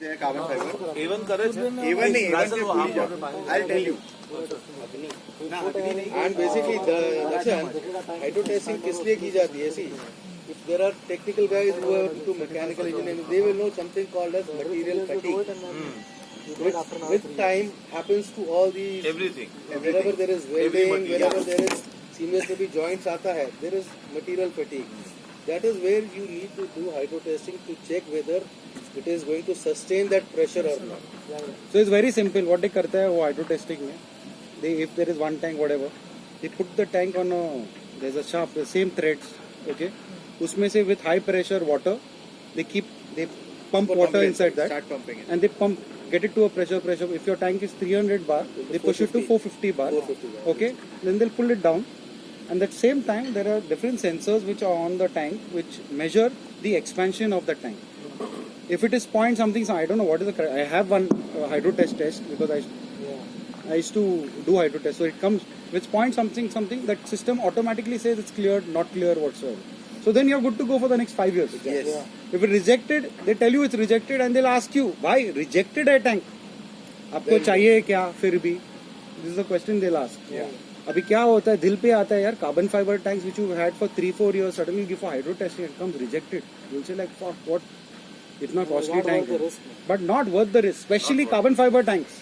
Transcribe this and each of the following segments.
carbon fiber. A1 करे छे? A1 नहीं, A1 से भूल जाओ. I'll tell you. And basically, hydro testing किस लिए की जाती है? See, if there are technical guys who are into mechanical engineering, they will know something called as material fatigue. Which with time happens to all these. Everything. Wherever there is welding, wherever there is seamless to be joints आता है, there is material fatigue. That is where you need to do hydro testing to check whether it is going to sustain that pressure or not. So it's very simple. What they करते हैं वो hydro testing में, they if there is one tank whatever, they put the tank on a there's a shaft, the same threads, okay. उसमें से with high pressure water, they pump water inside that, start pumping it. and they get it to a pressure. If your tank is 300 bar, they push it to 450 bar. Okay, then they'll pull it down. And at the same time, there are different sensors which are on the tank which measure the expansion of the tank. If it is point something, I don't know what is the correct. I have one hydro test because I used to do hydro test. So it comes with point something. That system automatically says it's cleared, not clear whatsoever. So then you're good to go for the next 5 years. Yes. Yeah. If it's rejected, they tell you it's rejected and they'll ask you, why rejected a tank? आपको चाहिए क्या फिर भी? This is the question they'll ask. Yeah. अभी क्या होता है दिल पे आता है यार carbon fiber tanks which you had for 3-4 years suddenly give for hydro testing it comes rejected. You'll say like fuck what? इतना costly tank. But not worth the risk, especially carbon fiber tanks.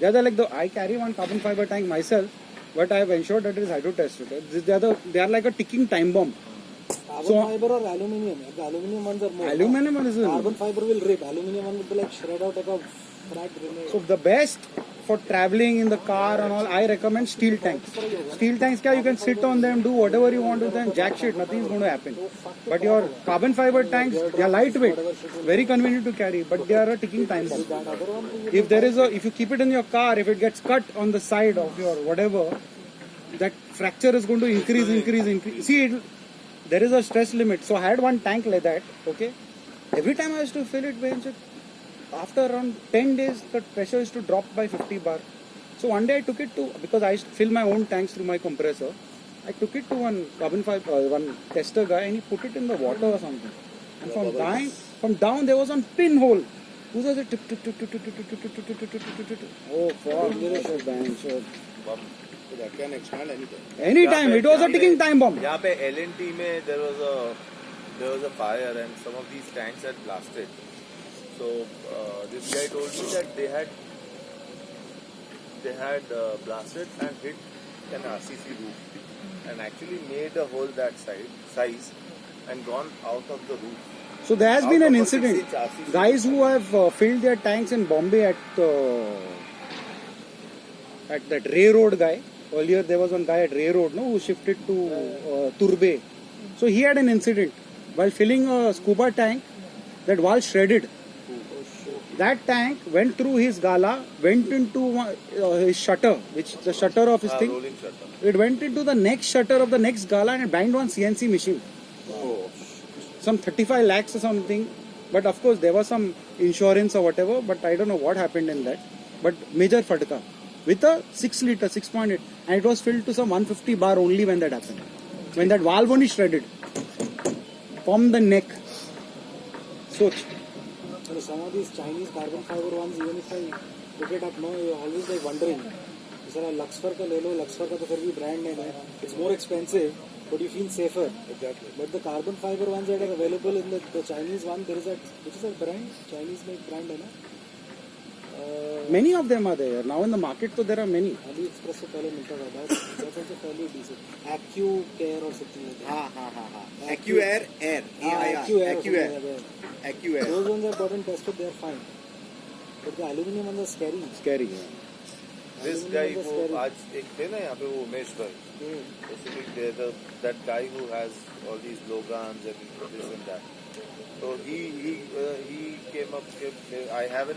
They are like I carry one carbon fiber tank myself, but I have ensured that it is hydro tested. They are like a ticking time bomb. Carbon fiber or aluminium? The aluminium ones are more. Aluminium one is carbon fiber will rip. Aluminium one will be like shred out like a flat grenade. So the best for traveling in the car and all, I recommend steel tanks. Steel tanks, you can sit on them, do whatever you want with them, jack shit, nothing is going to happen. But your carbon fiber tanks, they are lightweight, very convenient to carry, but they are a ticking time bomb. If you keep it in your car, if it gets cut on the side of your whatever, that fracture is going to increase. See, there is a stress limit. So I had one tank like that, okay. Every time I used to fill it, after around 10 days, the pressure used to drop by 50 bar. So one day I took it to, because I used to fill my own tanks through my compressor, I took it to one carbon fiber, one tester guy, and he put it in the water or something. And from down there was one pinhole. Who does it? Oh, fuck. That can expand anytime. Anytime. It was a ticking time bomb. यहाँ पे L&T में there was a fire and some of these tanks had blasted. So this guy told me that they had blasted and hit an RCC roof and actually made a hole that size and gone out of the roof. So there has been an incident. Guys who have filled their tanks in Bombay at that Ray Road guy. Earlier there was one guy at Ray Road, who shifted to Turbe. So he had an incident while filling a scuba tank. That valve shredded. That tank went through his gala, went into his shutter, which the shutter of his thing. Rolling shutter. It went into the next shutter of the next gala and it banged one CNC machine. Oh. Some 35 lakhs or something. But of course there was some insurance or whatever. But I don't know what happened in that. But major fatka. With a 6 liter, 6.8. And it was filled to some 150 bar only when that happened. When that valve only shredded. From the neck. Soch. So some of these Chinese carbon fiber ones, even if I pick it up now, you're always like wondering. Sir, Luxfer ka le lo, Luxfer ka to phir bhi brand name hai. It's more expensive, but you feel safer. Exactly. But the carbon fiber ones that are available in the Chinese one, there is that, which is a brand? Chinese made brand hai na? Many of them are there. Now in the market, so there are many. AliExpress se pehle milta tha. That's also fairly decent. AccuCare or something like that. AccuAir, Air. AccuAir. Those ones are bought and tested, they are fine. But the aluminium ones are scary. Scary. This guy who आज एक थे ना यहाँ पे वो उमेश भाई. Basically that guy who has all these Logans and this and that. So he came up. I have a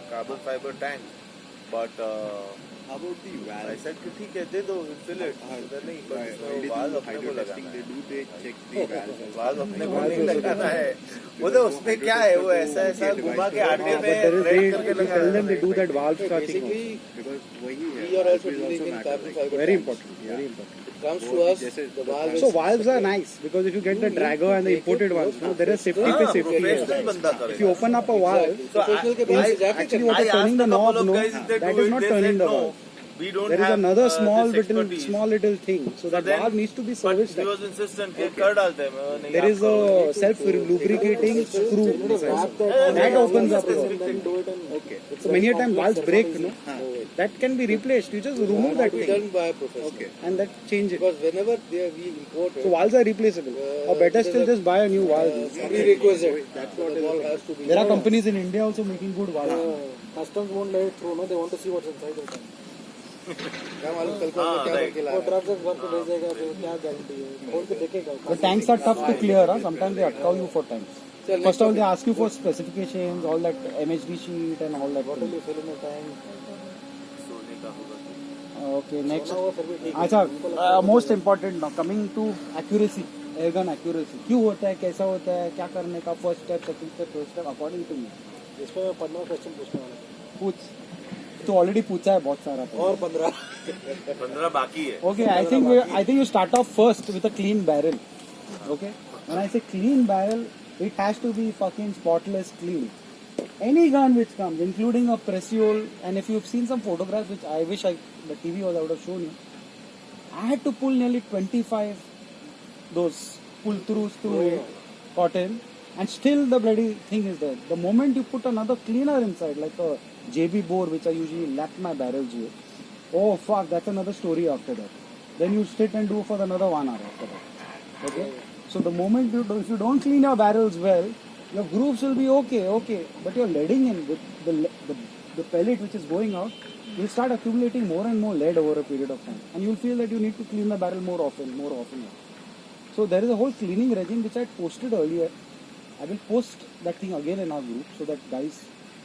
carbon fiber tank, but How about the valve? I said कि ठीक है दे दो fill it. नहीं पर valve अपने को लगाना है. They check the valve. valve अपने को नहीं लगाना है. वो तो उसमें क्या है वो ऐसा घुमा के आटे में thread करके लगा. Tell them they do that valve Basically, because we are also dealing in carbon fiber. Very important. Very important. comes to us, जैसे the valve So is valves are nice because if you get the dragger and the imported ones, there is safety पे safety. Professional बंदा If you करेगा. open up a valve, professional के पास जाके actually करना what I is turning asked the a couple knob, of no, guys if they that do is it, not they turning said the no. valve. We don't There is have another small this little expertise. thing. So that then- valve needs to be But serviced. he was insistent कि कर डालते हैं. मैं नहीं, There आप is करो. a self lubricating screw inside. Wrap That opens up. and then do it and Okay. it's So very many a time complex, valves that's break, not no? easy. That can be replaced. You just remove that be thing done by a professional. Okay. and that change it. Because whenever we import So valves are replaceable. Or better still, just buy a new valve. prerequisite, that's what the valve has to be. There are companies in India also making good valves. Customs won't let it through, no? They want to see what's inside the tank. क्या मालूम कल को हमको क्या करके ला वो रहा है. ट्रक से भर के भेज देगा, फिर क्या गारंटी है? खोल के देखेगा. The tanks are tough to clear. Sometimes they atcow you for tanks. First of all, they ask you for specifications, all that MHD sheet and all that. What will you fill in the tank? सोने का होगा. Okay, next. सोना हुआ फिर भी ठीक है. अच्छा, most important now, coming to accuracy, airgun accuracy. क्यों होता है, कैसा होता है, क्या करने का, first step, second step, third step, according to me. इसमें मैं 15 क्वेश्चन पूछने वाला था. पूछ. तो ऑलरेडी पूछा है बहुत सारा. और 15. 15 बाकी है. Okay, I think you start off first with a clean barrel. Okay, when I say clean barrel, it has to be fucking spotless clean. Any gun which comes, including a pressiole, and if you've seen some photographs, which I wish the TV was, I would have shown you. I had to pull nearly 25 those pull-throughs through it, cotton, and still the bloody thing is there. The moment you put another cleaner inside, like a JB bore, which I usually lap my barrels with, oh fuck, that's another story after that. Then you sit and do for another 1 hour after that. Okay? So the moment if you don't clean your barrels well, your grooves will be okay, but you're leading in with the pellet which is going out, will start accumulating more and more lead over a period of time, and you'll feel that you need to clean the barrel more often. So there is a whole cleaning regime which I posted earlier. I will post that thing again in our group so that guys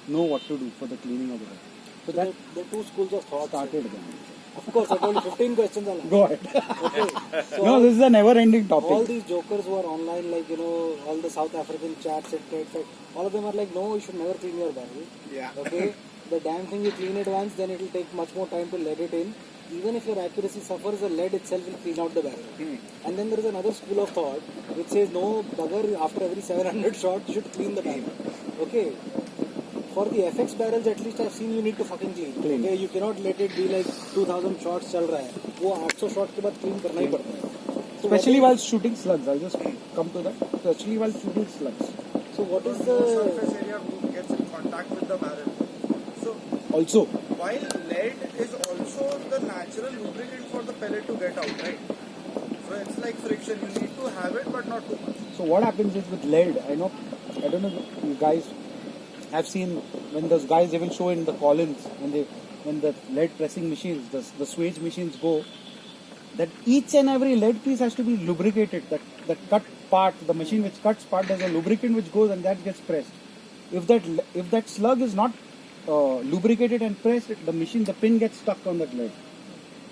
know what to do for the cleaning of the barrel. So that The two schools of thought started then. Of course, I told you 15 questions. Go ahead. Okay. So No, this is a never-ending all topic. these jokers who are online, like, all the South African chats and trade, all of them are like, no, you should never clean your barrel. Yeah. Okay. The damn thing, you clean it once, then it will take much more time to let it in. Even if your accuracy suffers, the lead itself will clean out the barrel. And then there is another school of thought which says, no, bugger, after every 700 shots, you should clean the barrel. Okay. For the FX barrels, at least I've seen you need to fucking clean. Okay, you cannot let it be like 2000 shots चल रहा है. वो 800 shots के बाद clean करना ही पड़ता है. So Especially while shooting slugs. I'll just come to that. Especially while shooting slugs. So what is the surface area gets in contact with the barrel. So Also, while lead is also the natural lubricant for the pellet to get out, right? So it's like friction. You need to have it, but not too much. so what happens is with lead, I don't know if you guys have seen when those guys even show in the Collins, when the lead pressing machines, the swage machines go, that each and every lead piece has to be lubricated. That cut part, the machine which cuts part, there's a lubricant which goes and that gets pressed. If that slug is not lubricated and pressed, the pin gets stuck on that lead.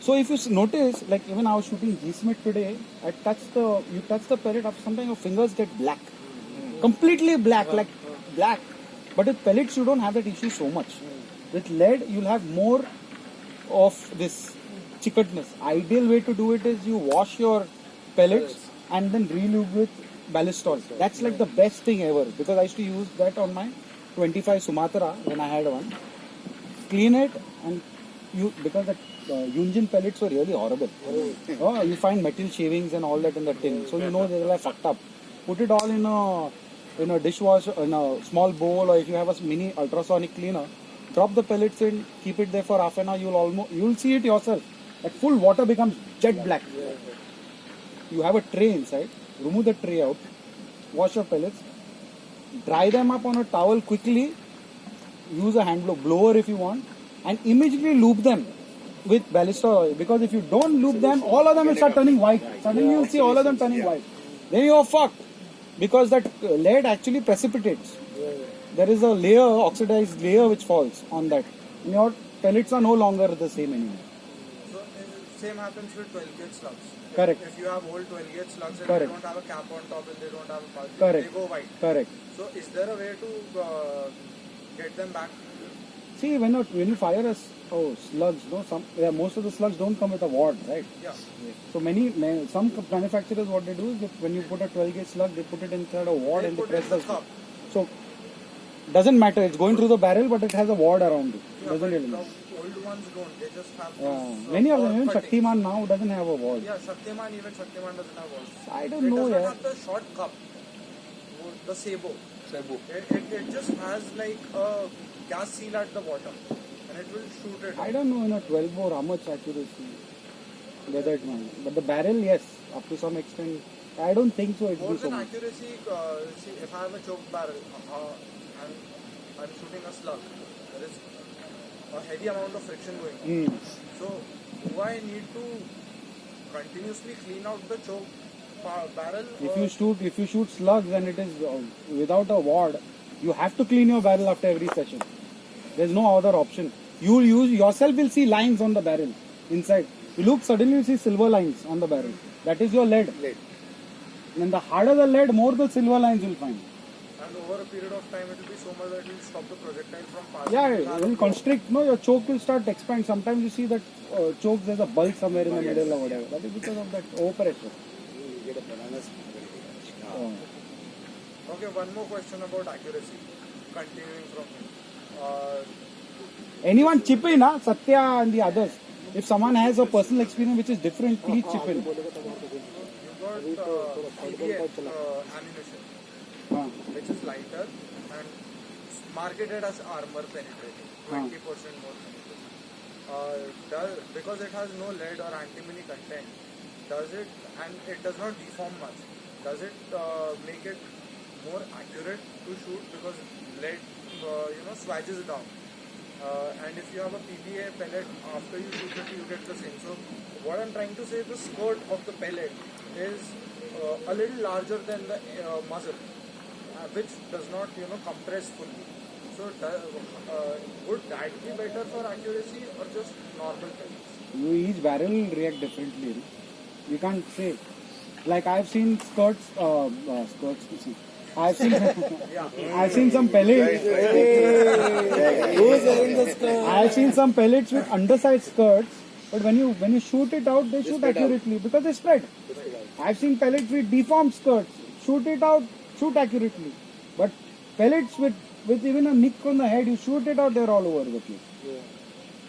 So if you notice, like even I was shooting G-Smith today, you touch the pellet, after some time your fingers get black. Completely black, like black. But with pellets, you don't have that issue so much. With lead, you'll have more of this chickeness. Ideal way to do it is you wash your pellets and then relube with ballistol. That's like the best thing ever, because I used to use that on my 25 Sumatra when I had one. Clean it, and because the Yunjin pellets were really horrible. Oh, you find metal shavings and all that in the tin, so you know they're like fucked up. Put it all in a dishwasher, in a small bowl, or if you have a mini ultrasonic cleaner, drop the pellets in, keep it there for half an hour. You'll see it yourself. That full water becomes jet black. You have a tray inside. Remove the tray out. Wash your pellets. Dry them up on a towel quickly. Use a hand blower if you want, and immediately lube them with ballistol oil. Because if you don't lube them, all of them will start turning white. Suddenly you'll see all of them turning white. Then you're fucked. Because that lead actually precipitates. There is a layer, oxidized layer which falls on that. And your pellets are no longer the same anymore. So same happens with 12 gauge slugs. Correct. If you have old 12 gauge slugs and Correct. they don't have a cap on top and they don't have a pulse, Correct. they go white. Correct. So is there a way to get them back? See, when you fire slugs, no, most of the slugs don't come with a wad, right? Yeah. So some manufacturers, what they do is when you put a 12 gauge slug, they put it inside a wad They and they put press in the the cup. So doesn't matter. It's going through the barrel, but it has a wad around it. Yeah, Doesn't but really the matter. old ones don't. They just have Yeah. those, Many of them, even cutting. Shaktiman now doesn't have a wad. Yeah, Shaktiman doesn't have walls. I don't It know. doesn't Yeah. have the short cup, the sabo. It just has like a gas seal at the bottom, and it will shoot it. I don't know in a 12 bore how much accuracy whether it might. But the barrel, yes, up to some extent. I don't think so. It More will so than much. accuracy, see, if I have a choked barrel and I'm shooting a slug, there is a heavy amount of friction going on. So, do I need to continuously clean out the choke barrel? If you shoot slugs and it is without a wad, you have to clean your barrel after every session. There's no other option. You yourself will see lines on the barrel inside. You look, suddenly you see silver lines on the barrel. That is your lead. And the harder the lead, more the silver lines you'll find. And over a period of time, it will be so much that it will stop the projectile from passing. Yeah, it will constrict. No, your choke will start to expand. Sometimes you see that choke, there's a bulge somewhere in the middle or whatever. That is because of that overpressure. Okay, one more question about accuracy. Continuing from here. Anyone chip in, Satya and the others. If someone has a personal experience which is different, please chip in. You got PDA ammunition, which is lighter and marketed as armor penetrating, 20% more penetrating. Because it has no lead or antimony content, does it, and it does not deform much, does it make it more accurate to shoot because lead swagges down? And if you have a PBA pellet, after you shoot it, you get the same. So what I'm trying to say is the skirt of the pellet is a little larger than the muzzle, which does not compress fully. So would that be better for accuracy or just normal pellets? Each barrel will react differently. No? We can't say. Like I've seen I've seen some pellets. Who's wearing the skirt? I've seen some pellets with undersized skirts, but when you shoot it out, they shoot accurately because they spread. I've seen pellets with deformed skirts. Shoot it out, shoot accurately. But pellets with even a nick on the head, you shoot it out, they're all over the place.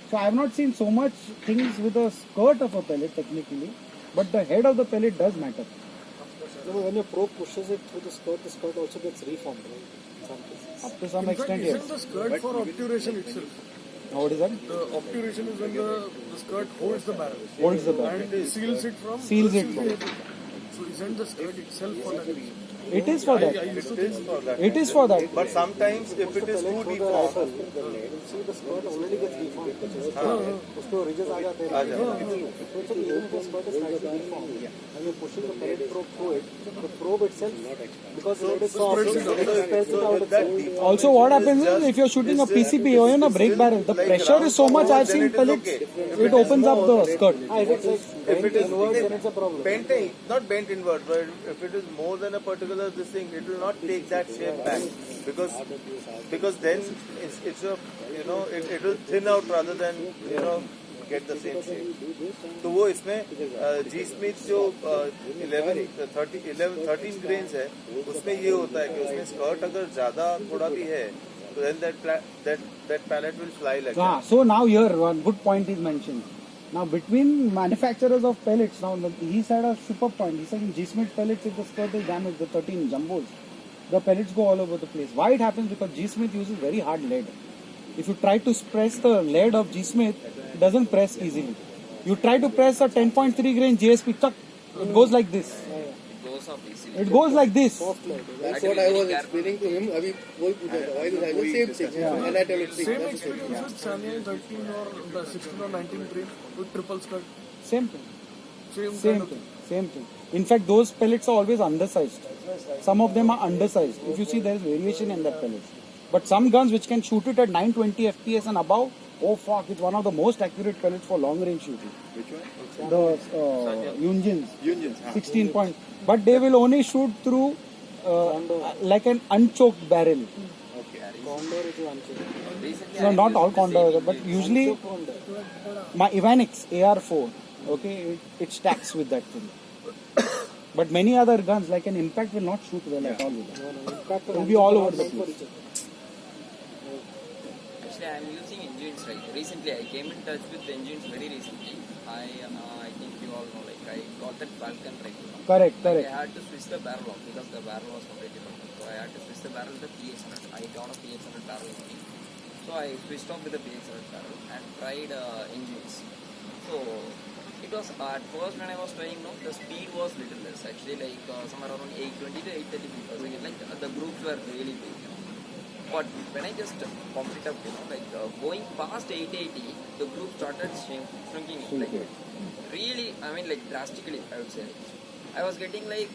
So I have not seen so much things with the skirt of a pellet technically, but the head of the pellet does matter. So when your probe pushes it through the skirt also gets reformed, right? In some cases. Up to some extent, yes. Isn't the skirt for obturation itself? What is that? The obturation is when the skirt holds the barrel. Holds the barrel. And seals it from. Seals it from. So isn't the skirt itself for that reason? It is for that. It is for that. It is for that. But sometimes if it is too deformed, You see the skirt already gets deformed. उसको ridges आ जाते हैं. So it's even if the skirt is slightly deformed, and you're pushing the pellet probe through it, the probe itself, because the lead is soft, it spreads it out itself. Also, what happens is if you're shooting a PCP or in a brake barrel, the pressure is so much. I've seen pellets. It opens up the skirt. If it's like bent inward, then it's a problem. not bent inward, but if it is more than a particular this thing, it will not take that shape back because then it's a it will thin out rather than get the same shape. तो वो इसमें G Smith जो 13 grains है, उसमें ये होता है कि उसमें स्कर्ट अगर ज़्यादा थोड़ा भी है, तो then that pallet will fly like that. So now here one good point is mentioned. Now between manufacturers of pellets, now he said a super point. He said in G Smith pellets, if the skirt is damaged, the 13 jumbos, the pellets go all over the place. Why it happens? Because G Smith uses very hard lead. If you try to press the lead of G Smith, it doesn't press easily. You try to press a 10.3 grain JSP, chuck, it goes like this. It goes like this. That's what I was explaining to him. Abhi वही पूछा था. Why the same thing? And I tell it Same experience with Sanya 13 or the 16 or 19 grain with triple skirt. Same thing. Same Same thing. In fact, those pellets are always undersized. Some of them are undersized. If you see, there is variation in that pellet. But some guns which can shoot it at 920 FPS and above, oh fuck, it's one of the most accurate pellets for long range shooting. Which one? The Yunjins. Yunjins. 16 point. But they will only shoot through like an unchoked barrel. Condor is unchanged. No, not all condors, but usually my Ivanix AR4, okay, it stacks with that thing. But many other guns, like an impact, will not shoot well at all with that. Impact It will be all over the for place. each other. Actually, I am using engines right. Recently, I came in touch with engines very recently. I think you all know, like I got that Falcon right. Correct, I correct. had to switch the barrel off because the barrel was completely broken. So I had to switch the barrel to the PX100. I got a PX100 barrel with me. So I switched off with the PX100 barrel and tried engines. So it was at first when I was trying, no, the speed was little less. Actually, like somewhere around 820 to 830 feet per second. Like the groups were really big. But when I just pumped it up, going past 880, the group started shrinking. Like really, I mean, like drastically, I would say. I was getting like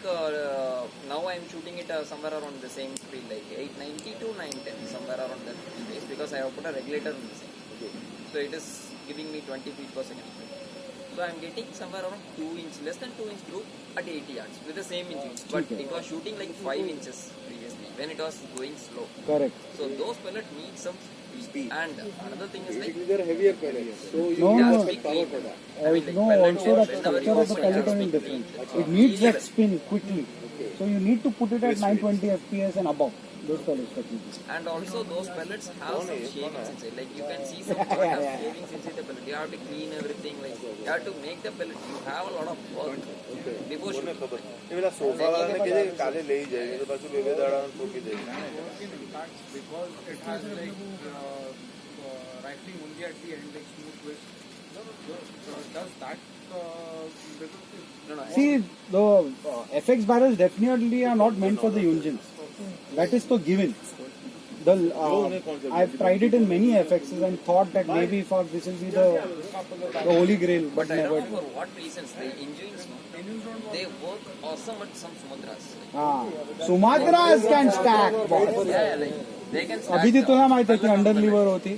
now I'm shooting it somewhere around the same speed, like 890 to 910, somewhere around that space, because I have put a regulator in the same. So it is giving me 20 feet per second. So I'm getting somewhere around 2 inch, less than 2 inch group at 80 yards with the same engines. But it was shooting like 5 inches previously when it was going slow. Correct. So those pellets need some speed. And another thing is like, Basically, they're heavier pellets, so you No, need no. a big power for that. No, also the structure of the pellet is different. It needs that spin quickly. So you need to put it at 920 FPS and above. Those pellets technically. and also those pellets have some shavings inside. Like you can see some sort of shavings inside the pellet. You have to clean everything. Like you have to make the pellet. You have a lot of work before કોને shooting. ખબર એ પેલા sofa વાળાને કહે છે કે કાલે લઈ જાય નહીં તો પાછું બે દાડા ઠોકી દે Impacts because it has like rifling only at the end, like smooth twist. Does that No, no. See, the FX barrels definitely are not meant for the engines. That is so given. I've tried it in many FXs and thought that maybe for this will be the holy grail, but But I never. don't know for what reasons the engines, they work awesome at some Sumatras. Sumatras can stack. boss. Yeah, like they can stack अभी ती the- तुला माहित आहे की अंडरलिव्हर होती.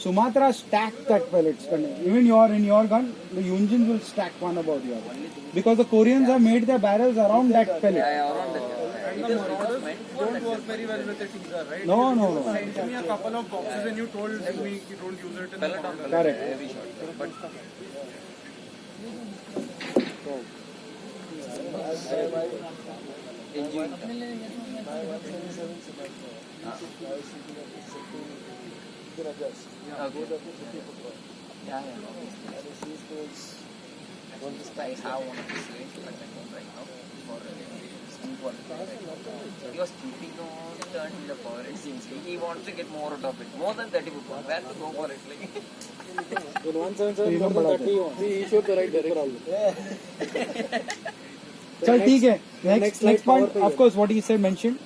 Sumatra stack that pellets. Even in your gun, the engines will stack one above the other. Because the Koreans have made their barrels around that pellet. Yeah, around that. Because it was meant for don't that. work very well with it either, right? No, no, You no. sent me a couple of boxes and you told me you don't use it in the Pellet on pellet, Correct. heavy shot. But engine. Yeah, I have one of the same right now for skin quality. He was keeping on turning the power. It seems he wants to get more out of it. More than 30 foot. Where to go for it? Like In 177, more than 30 you want. See, he showed the right direction. चल ठीक है. next Next point, power of course, what he said mentioned.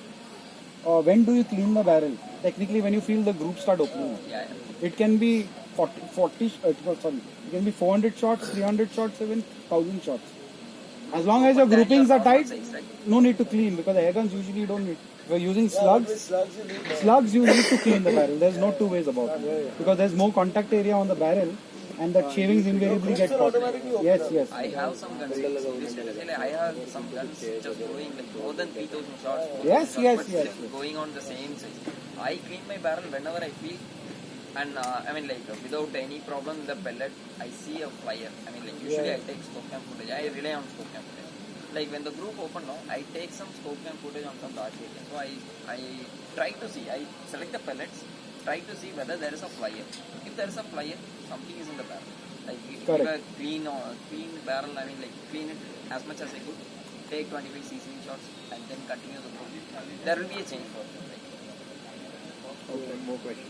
When do you clean the barrel? Technically, when you feel the group start opening. yeah. It can be 40 sorry. It can be 400 shots, 300 shots, even 1000 shots. As long as your groupings are tight, no need to clean because air guns usually don't need. If you're using slugs you need to clean the barrel. There's no two ways about it because there's more contact area on the barrel and the shavings invariably get caught. Yes. I have some guns. I have some guns just going like more than 3000 shots. Yes. Going on the same size. I clean my barrel whenever I feel. And I mean, like without any problem in the pellet, I see a flyer. I mean, like usually I take scope cam footage. I rely on scope cam footage. Like when the group open now, I take some scope cam footage on some dark area. So I try to see. I select the pellets, try to see whether there is a flyer. If there is a flyer, something is in the barrel. Like if a clean barrel, I mean, like clean it as much as I could. Take 25 cc shots and then continue the group. There will be a change for it. Okay, more questions.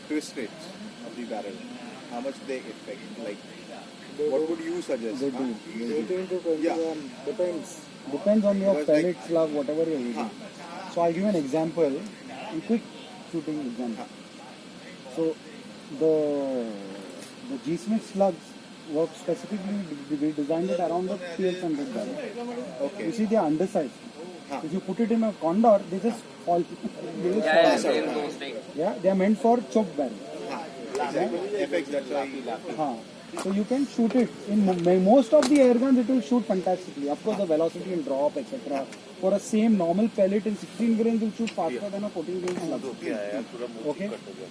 Twist rates of the barrel, how much they affect? Like, what would you suggest? They do. 18 to 21 Yeah. Depends on your Because pellet slug, whatever you're using. So I'll give you an example, a quick shooting example. So the G Smith slugs work specifically. We designed it around the PX100 barrel. Okay. You see, they are undersized. If you put it in a condor, they just fall. They just fall Yeah, out. they will go straight. Yeah, they are meant for choke barrel. FX, that's why. So you can shoot it in most of the air guns. It will shoot fantastically. Of course, the velocity will drop, etc. for a same normal pellet in 16 grains will shoot faster than a 14 grains. धोतिया है यार पूरा मुंह Okay. Cut हो गया.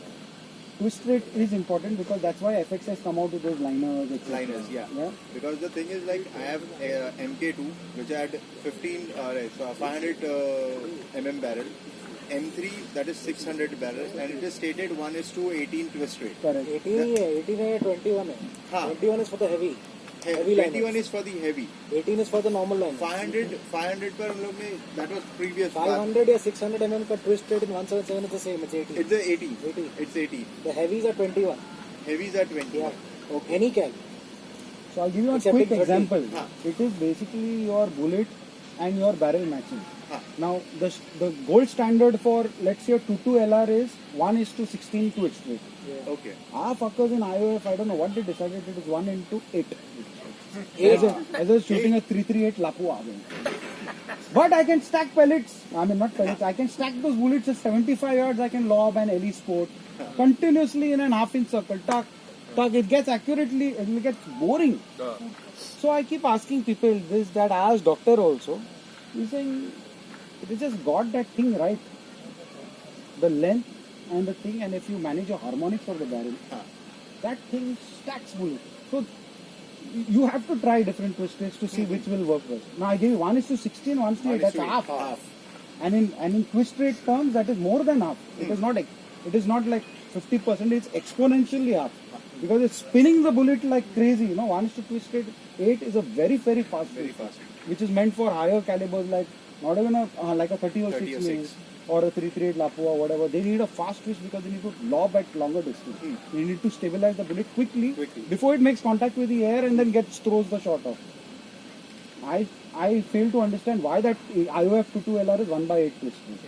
Twist rate is important because that's why FX has come out with those liners. etc. Liners, yeah. Because the thing is like I have MK2 which had 500 mm barrel, M3 that is 600 barrel, and it is stated 1:18 twist rate. Correct. 18 है 21 है. हाँ. 21 is for the heavy. Heavy 21 liners. is for the heavy. 18 is for the normal line. 500 पर हम लोग ने that was previous. 500 या 600 mm का twist rate in 177 is the same. It's 80. It's the 80. 80. It's 80. The heavies are 21. Heavies are 20. Yeah. Okay. Any cal. So I'll give you a Excepting quick 30. example. Huh. It is basically your bullet and your barrel matching. Huh. Now the gold standard for let's say a 22 LR is 1:16 twist rate. Okay. Our fuckers in IOF, I don't know what they decided, it is 1:8. As I was shooting a 338 Lapua. But I can stack pellets. I mean not pellets. I can stack those bullets at 75 yards. I can lob an LE Sport continuously in an half-inch circle. Tuck, tuck. It gets accurately. It gets boring. So I keep asking people this, that. I asked doctor also. He's saying it just got that thing right. The length and the thing, and if you manage your harmonics of the barrel, that thing stacks bullet. So you have to try different twist rates to see which will work best. Now I gave you 1:16, 1:8. That's half. And in twist rate terms, that is more than half. It is not. It is not like 50%. It's exponentially half because it's spinning the bullet like crazy. You know, 1:8 twist rate 8 is a very fast. Very fast. Which is meant for higher calibers like not even a like a 30 or 30 or 6 6. or a 338 Lapua or whatever. They need a fast twist because they need to lob at longer distance. They need to stabilize the bullet quickly before it makes contact with the air and then throws the shot off. I fail to understand why that IOF 22LR is 1/8 twist rate.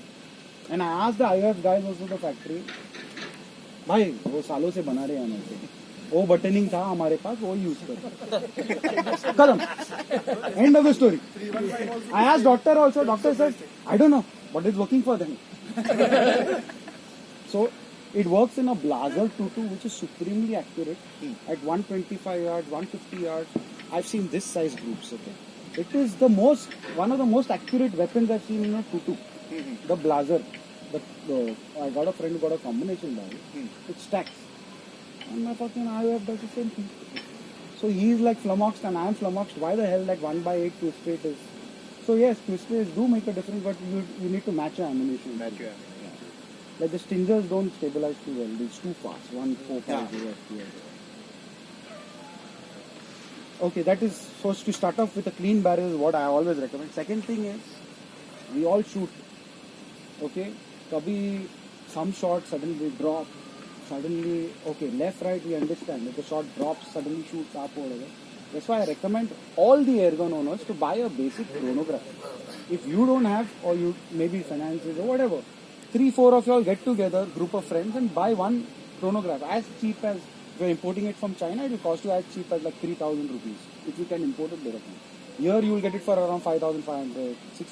And I asked the IOF guys also the factory, भाई वो सालों से बना रहे हैं हमें से वो बटनिंग था हमारे पास वो यूज कर खत्म end of the story I asked doctor also doctor said I don't know what is working for them. So it works in a blazer 22 which is supremely accurate at 125 yards, 150 yards. I've seen this size groups. Okay, it is one of the most accurate weapons I've seen in a 22. The blazer. I got a friend who got a combination barrel. It stacks. And my fucking IOF does the same thing. So he's like flummoxed and I'm flummoxed. Why the hell like 1/8 twist rate is? So yes, twist rates do make a difference, but you need to match your ammunition. Match your ammunition. Like the stingers don't stabilize too well. It's too fast. 1.45 FPS. Okay, that is supposed to start off with a clean barrel is what I always recommend. Second thing is, we all shoot. Okay, kabhi some shots suddenly drop. Suddenly, okay, left, right, we understand. If the shot drops, suddenly shoots up or whatever. That's why I recommend all the airgun owners to buy a basic chronograph. If you don't have, or you maybe finances or whatever, 3-4 of y'all get together, group of friends, and buy one chronograph. As cheap as, if you're importing it from China, it will cost you as cheap as like 3,000 rupees. If you can import it directly. Here you will get it for around 5,500, 6,000.